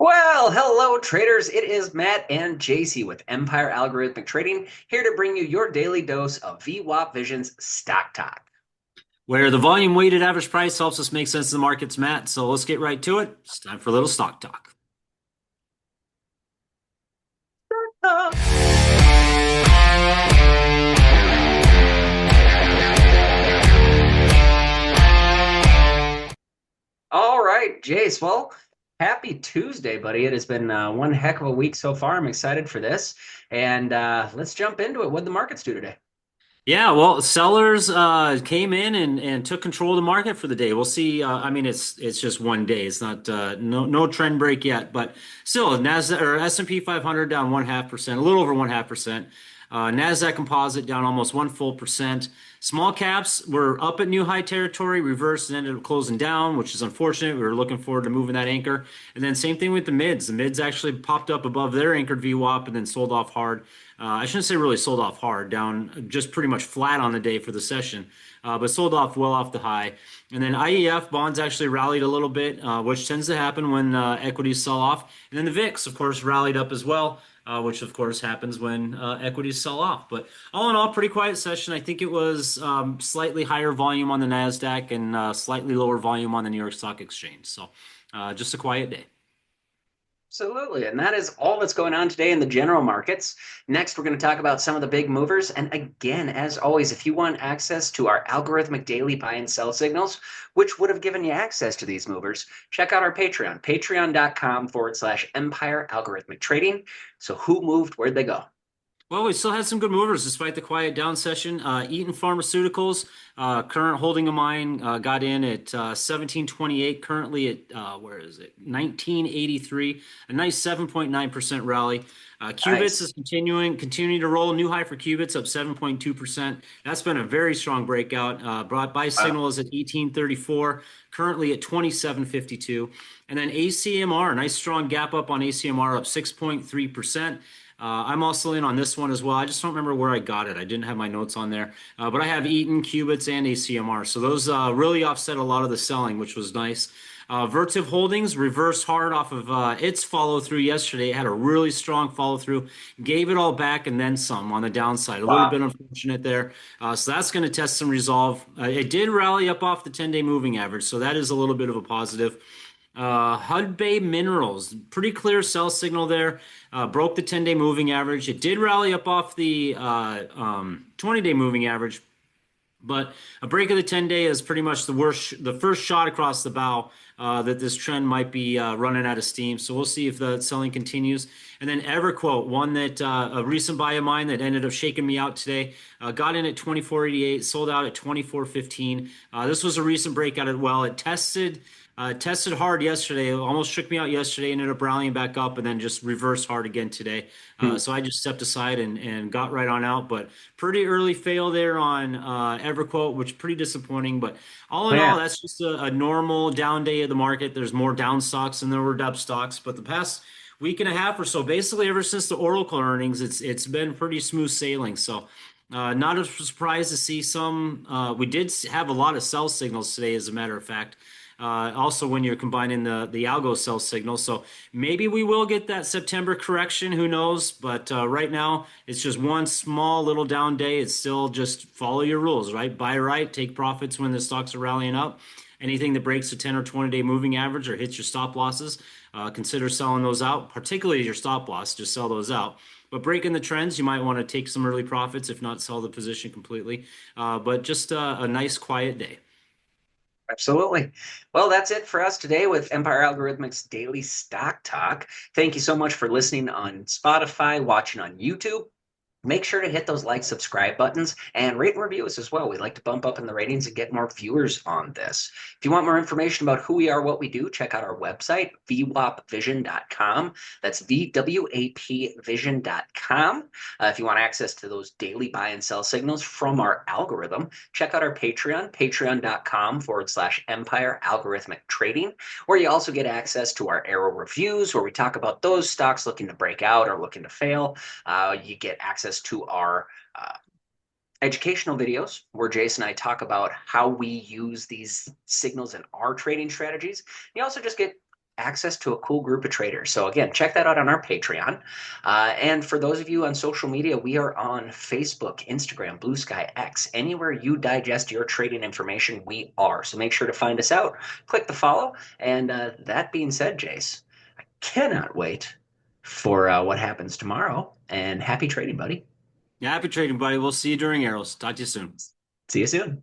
Well, hello traders. It is Matt and Jacey with Empire Algorithmic Trading here to bring you your daily dose of VWAP Vision's Stock Talk. Where the volume weighted average price helps us make sense of the markets, Matt. So let's get right to it. It's time for a little stock talk. All right, Jace. Well, happy Tuesday, buddy. It has been one heck of a week so far. I'm excited for this. And let's jump into it. What did the markets do today? Yeah, well, sellers came in and took control of the market for the day. We'll see. I mean, it's just one day. It's not no trend break yet, but still, Nasdaq or S&P 500 down 0.5%, a little over 0.5%. Nasdaq Composite down almost 1 full percent. Small caps were up at new high territory, reversed and ended up closing down, which is unfortunate. We were looking forward to moving that anchor. And then same thing with the mids. The mids actually popped up above their anchored VWAP and then sold off hard. I shouldn't say really sold off hard, down just pretty much flat on the day for the session, but sold off well off the high. And then IEF bonds actually rallied a little bit, which tends to happen when equities sell off. And then the VIX, of course, rallied up as well, which of course happens when equities sell off. But all in all, pretty quiet session. I think it was slightly higher volume on the Nasdaq and slightly lower volume on the New York Stock Exchange. So just a quiet day. Absolutely. And that is all that's going on today in the general markets. Next, we're going to talk about some of the big movers. And again, as always, if you want access to our algorithmic daily buy and sell signals, which would have given you access to these movers, check out our Patreon, patreon.com/empire algorithmic trading. So who moved? Where'd they go? Well, we still had some good movers despite the quiet down session. Eaton Pharmaceuticals, current holding of mine, got in at 1728. Currently at where is it? 1983. A nice 7.9% rally. Qubits Nice. is continuing to roll. New high for Qubits up 7.2%. That's been a very strong breakout. Brought by Wow. signal is at 1834. Currently at 2752. And then ACMR, nice strong gap up on ACMR up 6.3%. I'm also in on this one as well. I just don't remember where I got it. I didn't have my notes on there, but I have Eaton, Qubits, and ACMR. So those really offset a lot of the selling, which was nice. Vertiv Holdings reversed hard off of its follow through yesterday. It had a really strong follow through, gave it all back and then some on the downside. A little Wow. bit unfortunate there. So that's going to test some resolve. It did rally up off the 10-day moving average, so that is a little bit of a positive. Hudbay Minerals, pretty clear sell signal there. Broke the 10-day moving average. It did rally up off the 20-day moving average, but a break of the 10-day is pretty much the first shot across the bow that this trend might be running out of steam. So we'll see if the selling continues. And then EverQuote, one that a recent buy of mine that ended up shaking me out today, got in at 24.88, sold out at 24.15. This was a recent breakout as well. It tested hard yesterday, almost shook me out yesterday, ended up rallying back up and then just reversed hard again today. Hmm. So I just stepped aside and got right on out. But pretty early fail there on EverQuote, which is pretty disappointing. But all in all, Yeah. that's just a normal down day of the market. There's more down stocks than there were up stocks. But the past week and a half or so, basically ever since the Oracle earnings, it's been pretty smooth sailing. So not a surprise to see some. We did have a lot of sell signals today, as a matter of fact. Also, when you're combining the algo sell signal, so maybe we will get that September correction. Who knows? But right now, it's just one small little down day. It's still just follow your rules, right? Buy right, take profits when the stocks are rallying up. Anything that breaks the 10 or 20-day moving average or hits your stop losses, consider selling those out. Particularly your stop loss, just sell those out. But breaking the trends, you might want to take some early profits, if not sell the position completely. But just a nice quiet day. Absolutely. Well, that's it for us today with Empire Algorithmic's Daily Stock Talk. Thank you so much for listening on Spotify, watching on YouTube. Make sure to hit those like, subscribe buttons, and rate and review us as well. We'd like to bump up in the ratings and get more viewers on this. If you want more information about who we are, what we do, check out our website, VWAPvision.com. That's VWAPvision.com. If you want access to those daily buy and sell signals from our algorithm, check out our Patreon, patreon.com/Empire Algorithmic Trading, where you also get access to our arrow reviews, where we talk about those stocks looking to break out or looking to fail. You get access to our educational videos where Jason and I talk about how we use these signals in our trading strategies. You also just get access to a cool group of traders. So again, check that out on our Patreon. And for those of you on social media, we are on Facebook, Instagram, Blue Sky, X. Anywhere you digest your trading information, we are. So make sure to find us out, click the follow. And that being said, Jace, I cannot wait for what happens tomorrow. And happy trading, buddy. Yeah, happy trading, buddy. We'll see you during Arrows. Talk to you soon. See you soon.